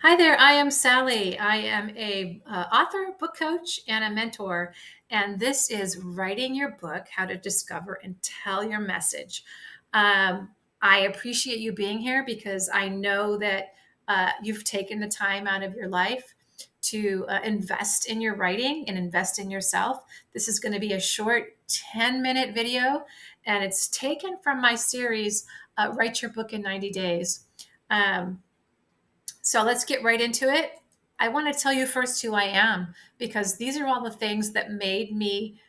Hi there, I am Sally. I am a author, book coach, and a mentor. And this is Writing Your Book: How to Discover and Tell Your Message. Um, I appreciate you being here because I know that you've taken the time out of your life to invest in your writing and invest in yourself. This is going to be a short 10-minute video, and it's taken from my series, Write Your Book in 90 Days. So let's get right into it. I want to tell you first who I am because these are all the things that made me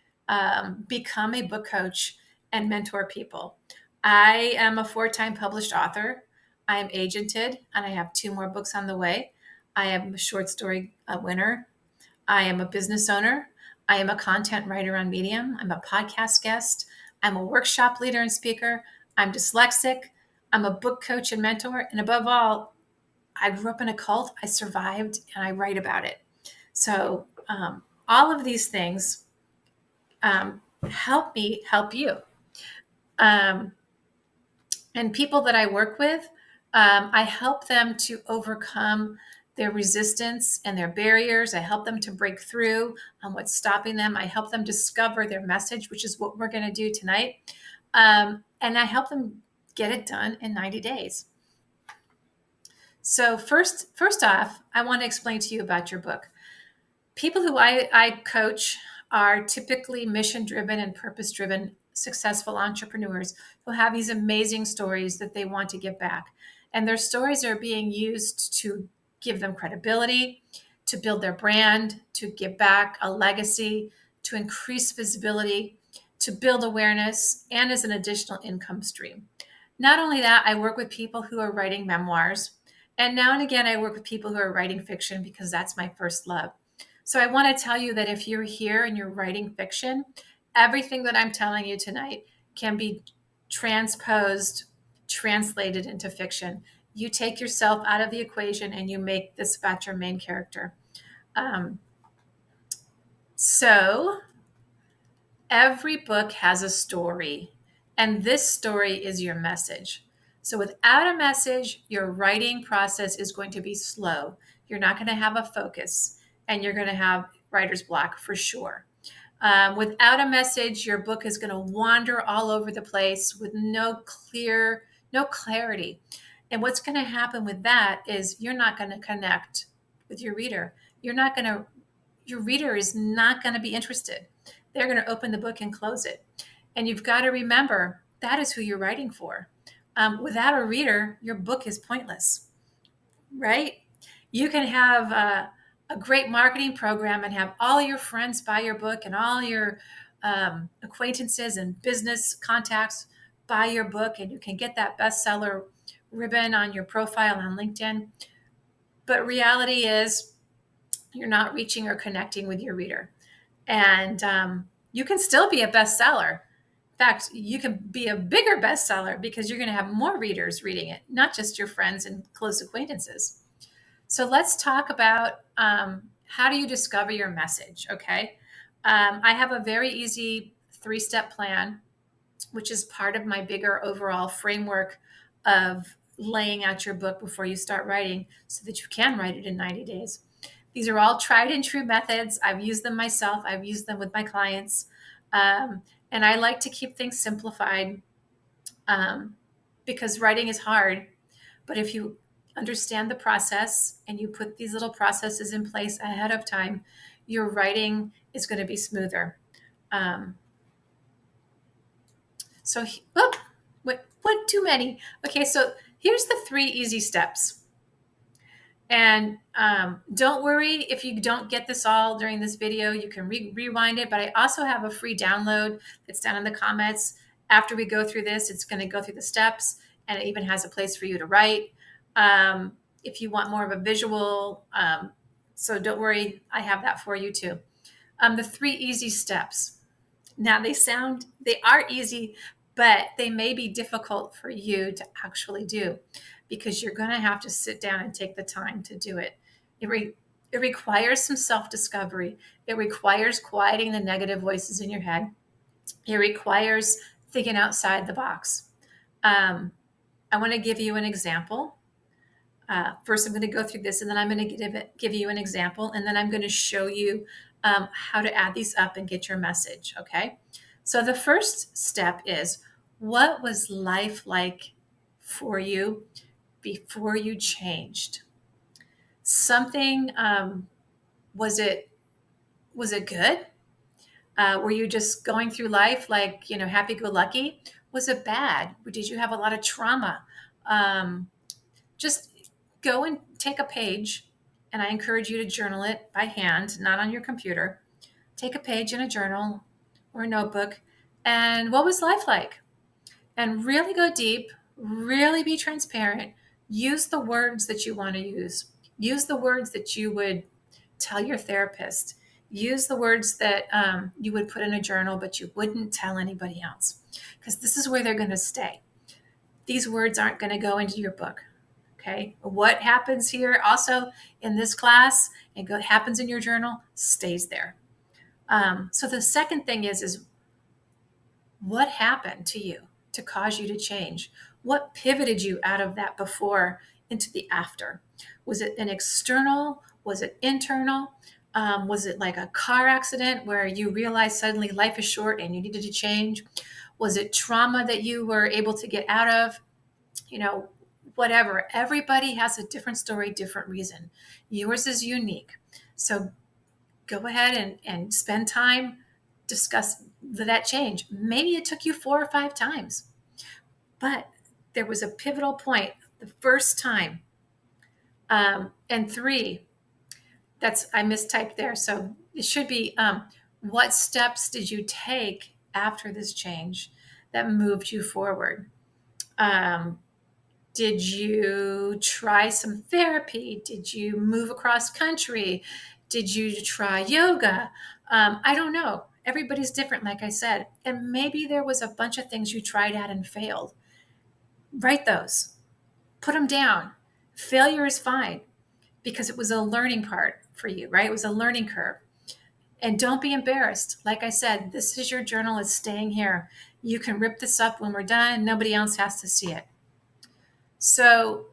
become a book coach and mentor people. I am a four-time published author. I am agented and I have two more books on the way. I am a short story winner. I am a business owner. I am a content writer on Medium. I'm a podcast guest. I'm a workshop leader and speaker. I'm dyslexic. I'm a book coach and mentor. And above all, I grew up in a cult. I survived, and I write about it. So all of these things help me help you. Um, and people that I work with, I help them to overcome their resistance and their barriers. I help them to break through on what's stopping them. I help them discover their message, which is what we're going to do tonight. And I help them get it done in 90 days. So first off, I want to explain to you about your book. People who I coach are typically mission-driven and purpose-driven, successful entrepreneurs who have these amazing stories that they want to give back. And their stories are being used to give them credibility, to build their brand, to give back a legacy, to increase visibility, to build awareness, and as an additional income stream. Not only that, I work with people who are writing memoirs. And now and again, I work with people who are writing fiction because that's my first love. So I want to tell you that if you're here and you're writing fiction, everything that I'm telling you tonight can be transposed, translated into fiction. You take yourself out of the equation and you make this about your main character. Um, so every book has a story, and this story is your message. So without a message, your writing process is going to be slow. You're not going to have a focus, and you're going to have writer's block for sure. Without a message, your book is going to wander all over the place with no clarity. And what's going to happen with that is you're not going to connect with your reader. Your reader is not going to be interested. They're going to open the book and close it. And you've got to remember that is who you're writing for. Without a reader, your book is pointless, right? You can have a great marketing program and have all your friends buy your book and all your acquaintances and business contacts buy your book, and you can get that bestseller ribbon on your profile on LinkedIn. But reality is, you're not reaching or connecting with your reader. And you can still be a bestseller. In fact, you can be a bigger bestseller because you're going to have more readers reading it, not just your friends and close acquaintances. So let's talk about how do you discover your message, okay? I have a very easy 3-step plan, which is part of my bigger overall framework of laying out your book before you start writing so that you can write it in 90 days. These are all tried and true methods. I've used them myself. I've used them with my clients. And I like to keep things simplified because writing is hard. But if you understand the process and you put these little processes in place ahead of time, your writing is going to be smoother. What too many? Okay, so here's the 3 easy steps. And don't worry if you don't get this all during this video, you can rewind it. But I also have a free download that's down in the comments. After we go through this, it's going to go through the steps, and it even has a place for you to write. If you want more of a visual, so don't worry, I have that for you too. The 3 easy steps. Now they are easy, but they may be difficult for you to actually do because you're going to have to sit down and take the time to do it. It requires some self-discovery. It requires quieting the negative voices in your head. It requires thinking outside the box. I want to give you an example. First, I'm going to go through this, and then I'm going to give you an example, and then I'm going to show you how to add these up and get your message. Okay. So the first step is, what was life like for you before you changed? Something, was it good? Were you just going through life like, happy go lucky? Was it bad? Did you have a lot of trauma? Um, just go and take a page, and I encourage you to journal it by hand, not on your computer. Take a page in a journal or a notebook, and what was life like? And really go deep, really be transparent. Use the words that you want to use. Use the words that you would tell your therapist. Use the words that you would put in a journal, but you wouldn't tell anybody else, because this is where they're going to stay. These words aren't going to go into your book. Okay. What happens here also in this class and happens in your journal stays there. So the second thing is what happened to you to cause you to change? What pivoted you out of that before into the after? Was it an external? Was it internal? Was it like a car accident where you realized suddenly life is short and you needed to change? Was it trauma that you were able to get out of? Whatever. Everybody has a different story, different reason. Yours is unique. So go ahead and spend time discuss that change. Maybe it took you 4 or 5 times, but there was a pivotal point the first time. And 3, I mistyped there. So it should be, what steps did you take after this change that moved you forward? Did you try some therapy? Did you move across country? Did you try yoga? I don't know. Everybody's different, like I said. And maybe there was a bunch of things you tried at and failed. Write those, put them down. Failure is fine because it was a learning part for you, right? It was a learning curve. And don't be embarrassed. Like I said, this is your journal. It's staying here. You can rip this up when we're done. Nobody else has to see it. So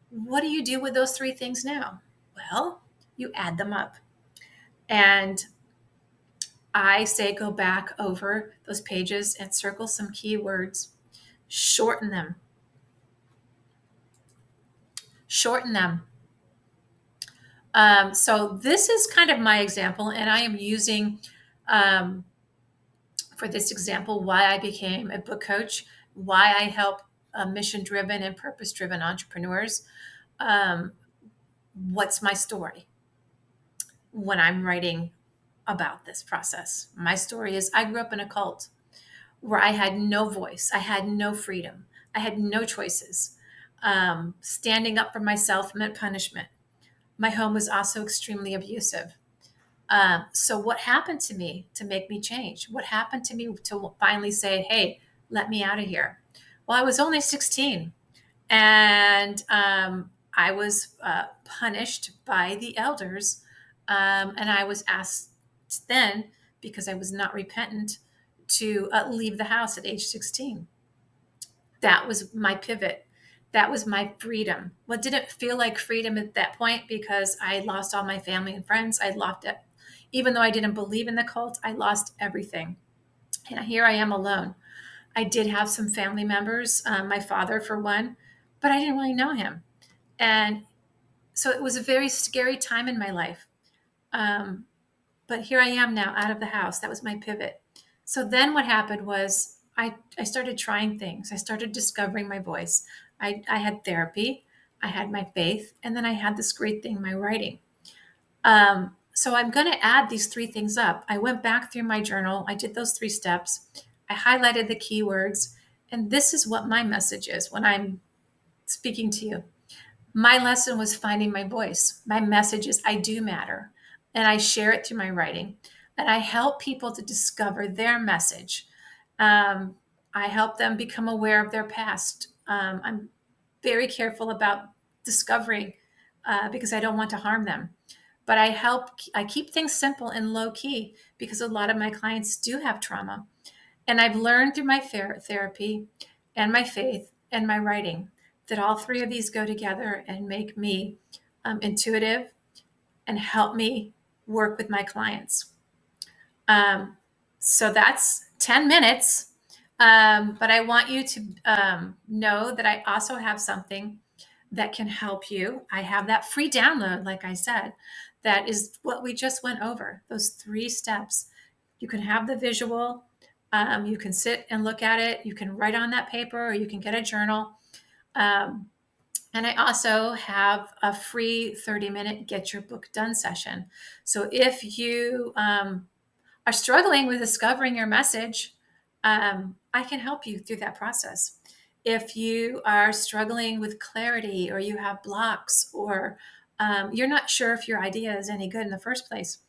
what do you do with those 3 things now? Well, you add them up. And I say go back over those pages and circle some keywords. Shorten them. Shorten them. So this is kind of my example, and I am using, for this example, why I became a book coach, why I help mission-driven and purpose-driven entrepreneurs. What's my story when I'm writing about this process? My story is I grew up in a cult where I had no voice, I had no freedom, I had no choices. Standing up for myself meant punishment. My home was also extremely abusive. So, what happened to me to make me change? What happened to me to finally say, hey, let me out of here? Well, I was only 16, and I was punished by the elders. And I was asked then, because I was not repentant, to leave the house at age 16. That was my pivot. That was my freedom. Well, it didn't feel like freedom at that point because I lost all my family and friends. I lost it. Even though I didn't believe in the cult, I lost everything. And here I am alone. I did have some family members, my father for one, but I didn't really know him. And so it was a very scary time in my life. But here I am now out of the house. That was my pivot. So then what happened was I started trying things. I started discovering my voice. I had therapy, I had my faith, and then I had this great thing, my writing. So I'm going to add these 3 things up. I went back through my journal. I did those 3 steps. I highlighted the keywords. And this is what my message is when I'm speaking to you. My lesson was finding my voice. My message is I do matter. And I share it through my writing. And I help people to discover their message. I help them become aware of their past. I'm very careful about discovering because I don't want to harm them. But I keep things simple and low key because a lot of my clients do have trauma. And I've learned through my therapy and my faith and my writing that all three of these go together and make me intuitive and help me work with my clients. So that's 10 minutes. But I want you to know that I also have something that can help you. I have that free download, like I said, that is what we just went over, those 3 steps. You can have the visual, you can sit and look at it, you can write on that paper, or you can get a journal. And I also have a free 30-minute Get Your Book Done session. So if you are struggling with discovering your message, I can help you through that process. If you are struggling with clarity, or you have blocks, or you're not sure if your idea is any good in the first place,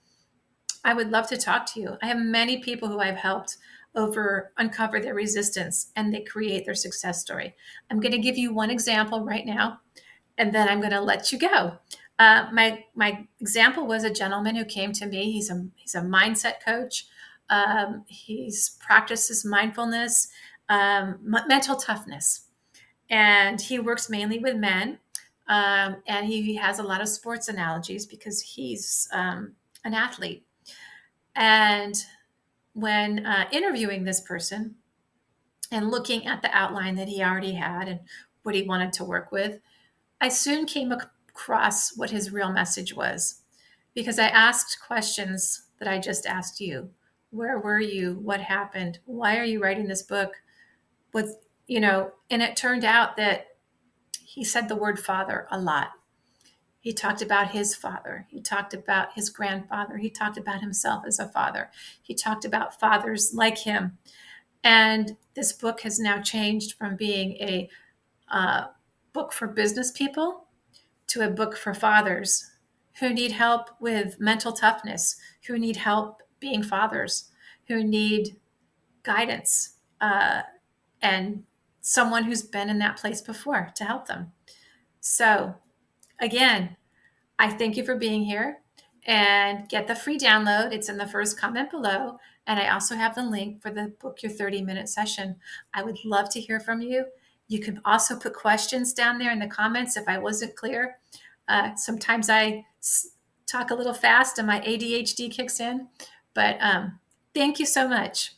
I would love to talk to you. I have many people who I've helped uncover their resistance, and they create their success story. I'm going to give you one example right now, and then I'm going to let you go. My example was a gentleman who came to me. He's a mindset coach. He's practices mindfulness, mental toughness, and he works mainly with men. And he has a lot of sports analogies because he's an athlete. And when interviewing this person and looking at the outline that he already had and what he wanted to work with, I soon came across what his real message was, because I asked questions that I just asked you. Where were you? What happened? Why are you writing this book? And it turned out that he said the word father a lot. He talked about his father. He talked about his grandfather. He talked about himself as a father. He talked about fathers like him. And this book has now changed from being a book for business people to a book for fathers who need help with mental toughness, who need help being fathers, who need guidance, and someone who's been in that place before to help them. So, again, I thank you for being here, and get the free download. It's in the first comment below. And I also have the link for the Book Your 30-minute session. I would love to hear from you. You can also put questions down there in the comments if I wasn't clear. Sometimes I talk a little fast and my ADHD kicks in, but thank you so much.